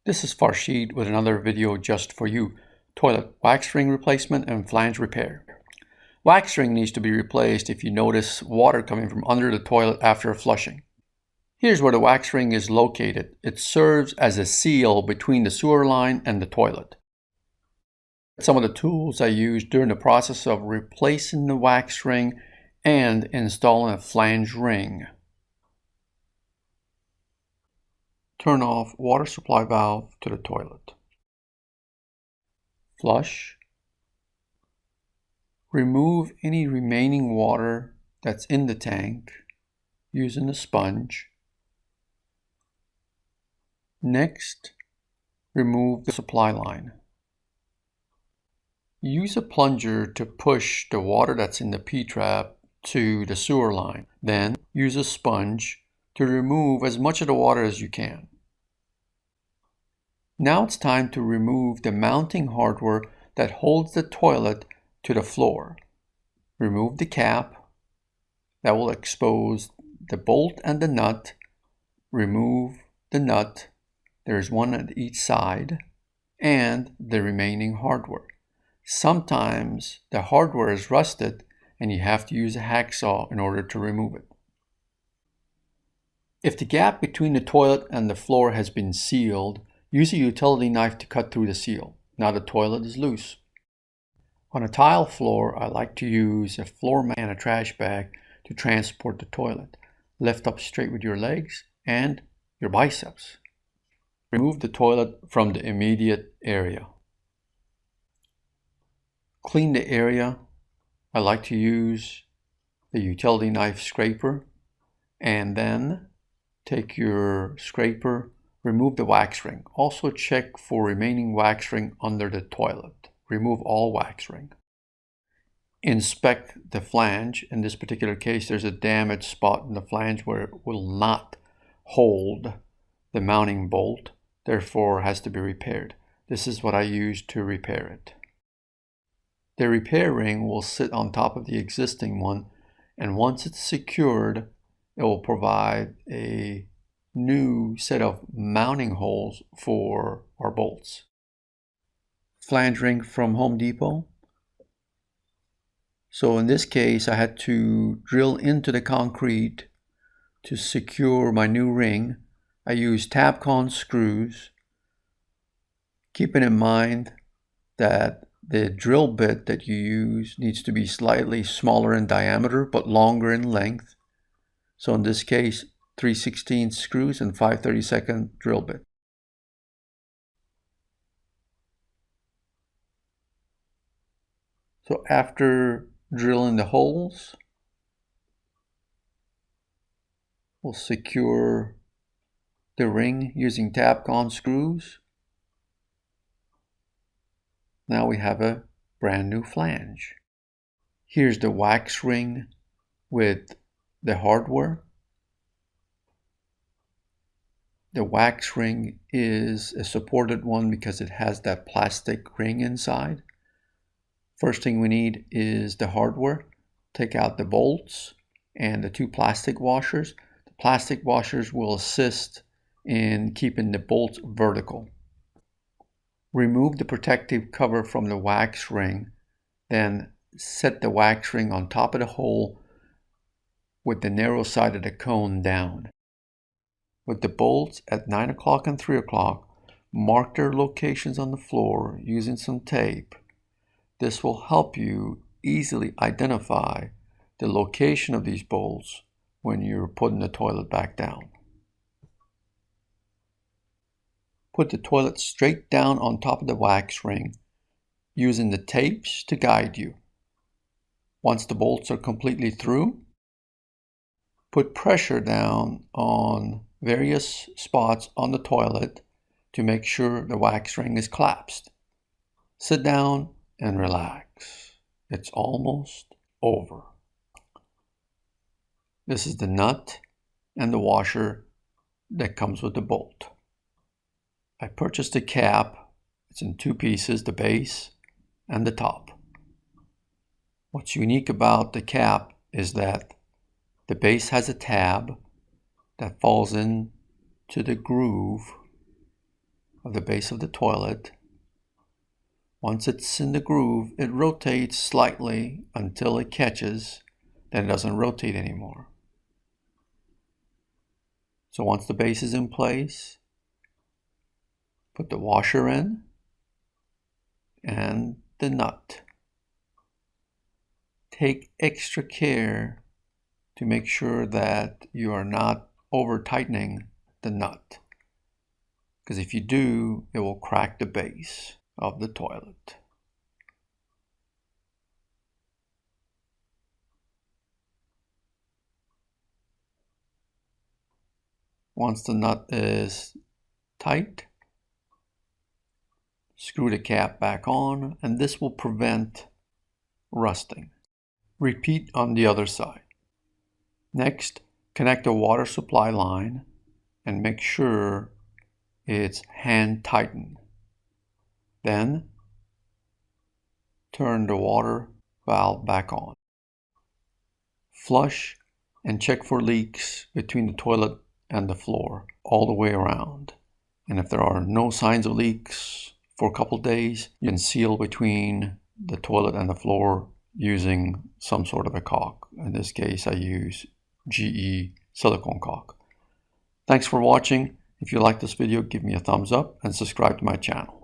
This is Farshid with another video just for you. Toilet wax ring replacement and flange repair. Wax ring needs to be replaced if you notice water coming from under the toilet after flushing. Here's where the wax ring is located. It serves as a seal between the sewer line and the toilet. Some of the tools I used during the process of replacing the wax ring and installing a flange ring. Turn off water supply valve to the toilet. Flush. Remove any remaining water that's in the tank using a sponge. Next, remove the supply line. Use a plunger to push the water that's in the P-trap to the sewer line. Then use a sponge to remove as much of the water as you can. Now it's time to remove the mounting hardware that holds the toilet to the floor. Remove the cap. That will expose the bolt and the nut. Remove the nut. There's one at each side, and the remaining hardware. Sometimes the hardware is rusted and you have to use a hacksaw in order to remove it. If the gap between the toilet and the floor has been sealed, use a utility knife to cut through the seal. Now the toilet is loose. On a tile floor, I like to use a floor mat and a trash bag to transport the toilet. Lift up straight with your legs and your biceps. Remove the toilet from the immediate area. Clean the area. I like to use the utility knife scraper, and then take your scraper, remove the wax ring. Also check for remaining wax ring under the toilet. Remove all wax ring. Inspect the flange. In this particular case, there's a damaged spot in the flange where it will not hold the mounting bolt, therefore has to be repaired. This is what I use to repair it. The repair ring will sit on top of the existing one, and once it's secured, it will provide a new set of mounting holes for our bolts. Flange ring from Home Depot. So in this case, I had to drill into the concrete to secure my new ring. I used Tabcon screws, keeping in mind that the drill bit that you use needs to be slightly smaller in diameter but longer in length. So in this case, 3/16 screws and 5/32 drill bit. So after drilling the holes, we'll secure the ring using Tabcon screws. Now we have a brand new flange. Here's the wax ring with the hardware. The wax ring is a supported one because it has that plastic ring inside. First thing we need is the hardware. Take out the bolts and the two plastic washers. The plastic washers will assist in keeping the bolts vertical. Remove the protective cover from the wax ring, then set the wax ring on top of the hole with the narrow side of the cone down. With the bolts at 9 o'clock and 3 o'clock, mark their locations on the floor using some tape. This will help you easily identify the location of these bolts when you're putting the toilet back down. Put the toilet straight down on top of the wax ring, using the tapes to guide you. Once the bolts are completely through, put pressure down on various spots on the toilet to make sure the wax ring is collapsed. Sit down and relax. It's almost over. This is the nut and the washer that comes with the bolt. I purchased a cap. It's in two pieces, the base and the top. What's unique about the cap is that the base has a tab that falls into the groove of the base of the toilet. Once it's in the groove, it rotates slightly until it catches, then it doesn't rotate anymore. So once the base is in place, put the washer in and the nut. Take extra care to make sure that you are not over tightening the nut, because if you do, it will crack the base of the toilet. Once the nut is tight, screw the cap back on, and this will prevent rusting. Repeat on the other side. Next, connect the water supply line and make sure it's hand tightened. Then, turn the water valve back on. Flush and check for leaks between the toilet and the floor all the way around. And if there are no signs of leaks for a couple days, you can seal between the toilet and the floor using some sort of a caulk. In this case, I use GE silicone caulk. Thanks for watching. If you like this video, give me a thumbs up and subscribe to my channel.